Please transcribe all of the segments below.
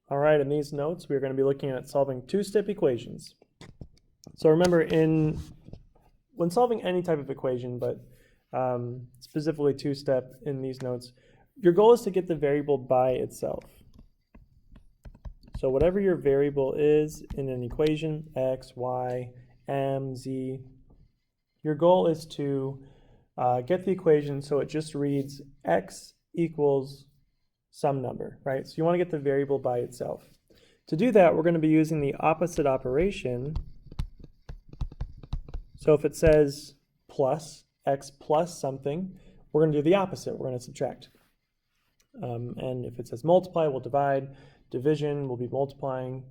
All right, in these notes, we're going to be looking at solving two-step equations. So remember, when solving any type of equation, but specifically two-step in these notes, your goal is to get the variable by itself. So whatever your variable is in an equation, x, y, m, z, your goal is to get the equation so it just reads x equals some number, right? So you want to get the variable by itself. To do that, we're going to be using the opposite operation. So if it says plus, x plus something, we're going to do the opposite. We're going to subtract. And if it says multiply, we'll divide. Division, we'll be multiplying,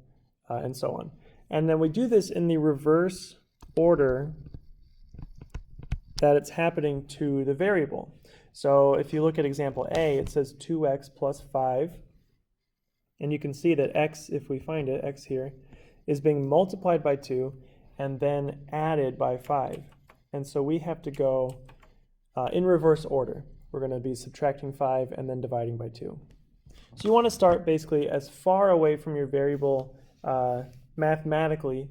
and so on. And then we do this in the reverse order that it's happening to the variable. So if you look at example A, it says 2x plus 5. And you can see that x, if we find it, x here, is being multiplied by 2 and then added by 5. And so we have to go in reverse order. We're going to be subtracting 5 and then dividing by 2. So you want to start basically as far away from your variable mathematically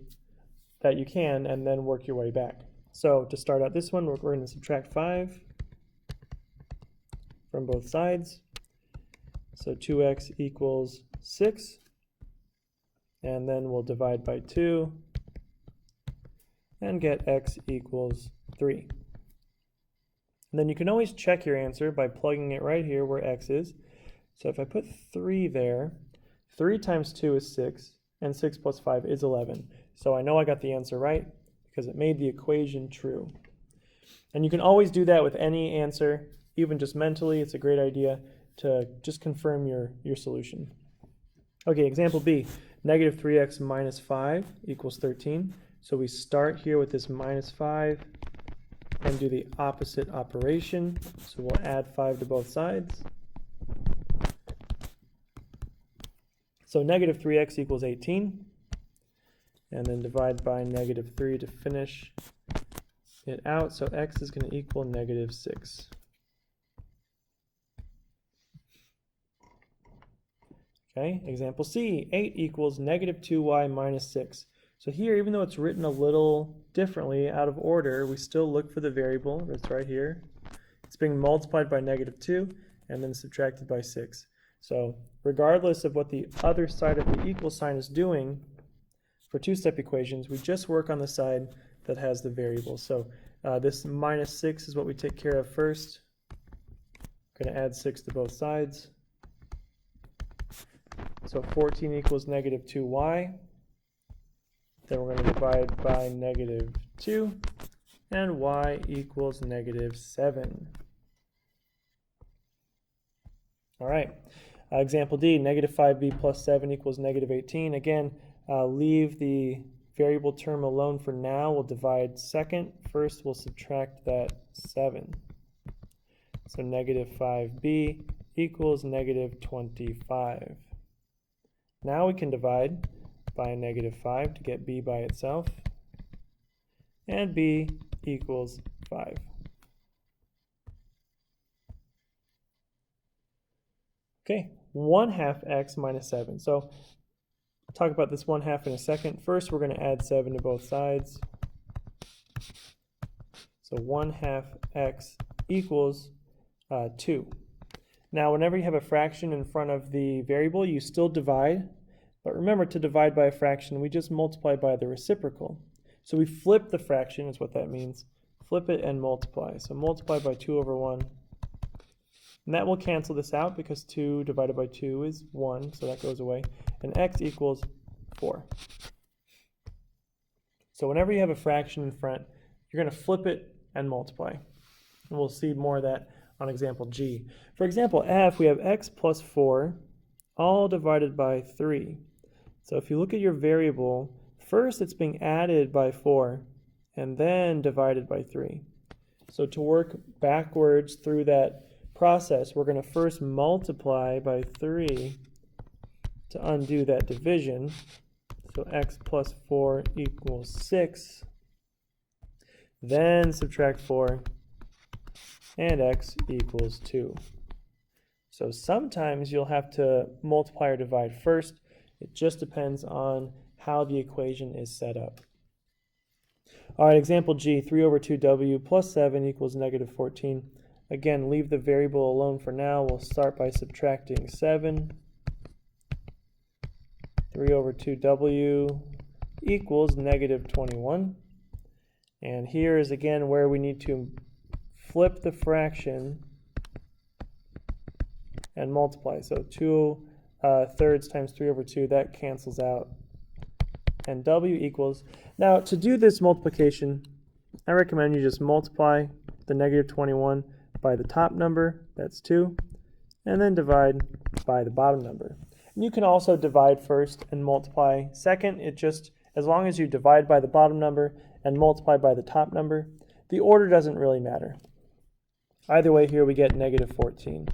that you can and then work your way back. So to start out this one, we're going to subtract 5 from both sides. So 2x equals 6. And then we'll divide by 2 and get x equals 3. And then you can always check your answer by plugging it right here where x is. So if I put 3 there, 3 times 2 is 6, and 6 plus 5 is 11. So I know I got the answer right because it made the equation true. And you can always do that with any answer, even just mentally. It's a great idea to just confirm your solution. Okay, example B, negative 3x minus 5 equals 13. So we start here with this minus 5 and do the opposite operation. So we'll add 5 to both sides. So negative 3x equals 18. And then divide by negative 3 to finish it out. So x is going to equal negative 6. Okay, example C, 8 equals negative 2y minus 6. So here, even though it's written a little differently, out of order, we still look for the variable. It's right here. It's being multiplied by negative 2 and then subtracted by 6. So regardless of what the other side of the equal sign is doing, for two-step equations, we just work on the side that has the variable. So this minus 6 is what we take care of first. Going to add 6 to both sides. So 14 equals negative 2y. Then we're going to divide by negative 2. And y equals negative 7. All right. Example D, negative 5b plus 7 equals negative 18. Again, leave the variable term alone for now. We'll divide second. First, we'll subtract that 7. So negative 5b equals negative 25. Now we can divide by negative 5 to get b by itself. And b equals 5. Okay, 1/2 x minus 7. So I'll talk about this 1/2 in a second. First, we're going to add 7 to both sides. So 1/2 x equals 2. Now, whenever you have a fraction in front of the variable, you still divide. But remember, to divide by a fraction, we just multiply by the reciprocal. So we flip the fraction, is what that means. Flip it and multiply. So multiply by 2 over 1. And that will cancel this out because 2 divided by 2 is 1, so that goes away. And x equals 4. So whenever you have a fraction in front, you're going to flip it and multiply. And we'll see more of that on example G. For example F, we have x plus 4, all divided by 3. So if you look at your variable, first it's being added by 4, and then divided by 3. So to work backwards through that process, we're going to first multiply by 3 to undo that division. So x plus 4 equals 6. Then subtract 4, and x equals 2. So sometimes you'll have to multiply or divide first. It just depends on how the equation is set up. All right, example G, 3 over 2w plus 7 equals negative 14. Again, leave the variable alone for now. We'll start by subtracting 7. 3 over 2w equals negative 21. And here is again where we need to flip the fraction and multiply. So 2 thirds times 3 over 2, that cancels out. And w equals, now to do this multiplication, I recommend you just multiply the negative 21 by the top number, that's 2, and then divide by the bottom number. And you can also divide first and multiply second. It just, as long as you divide by the bottom number and multiply by the top number, the order doesn't really matter. Either way, here we get negative 14.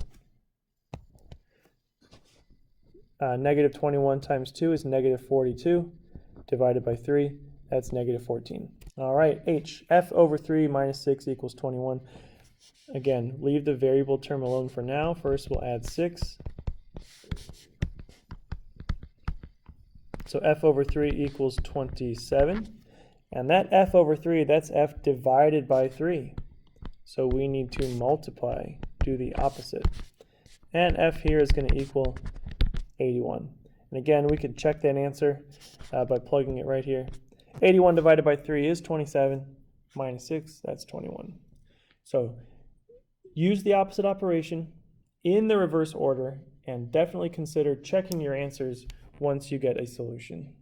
Negative 21 times 2 is negative 42. Divided by 3, that's negative 14. All right, H, f over 3 minus 6 equals 21. Again, leave the variable term alone for now. First, we'll add 6. So f over 3 equals 27. And that f over 3, that's f divided by 3. So we need to multiply, do the opposite. And f here is going to equal 81. And again, we could check that answer by plugging it right here. 81 divided by 3 is 27, minus 6, that's 21. So use the opposite operation in the reverse order, and definitely consider checking your answers once you get a solution.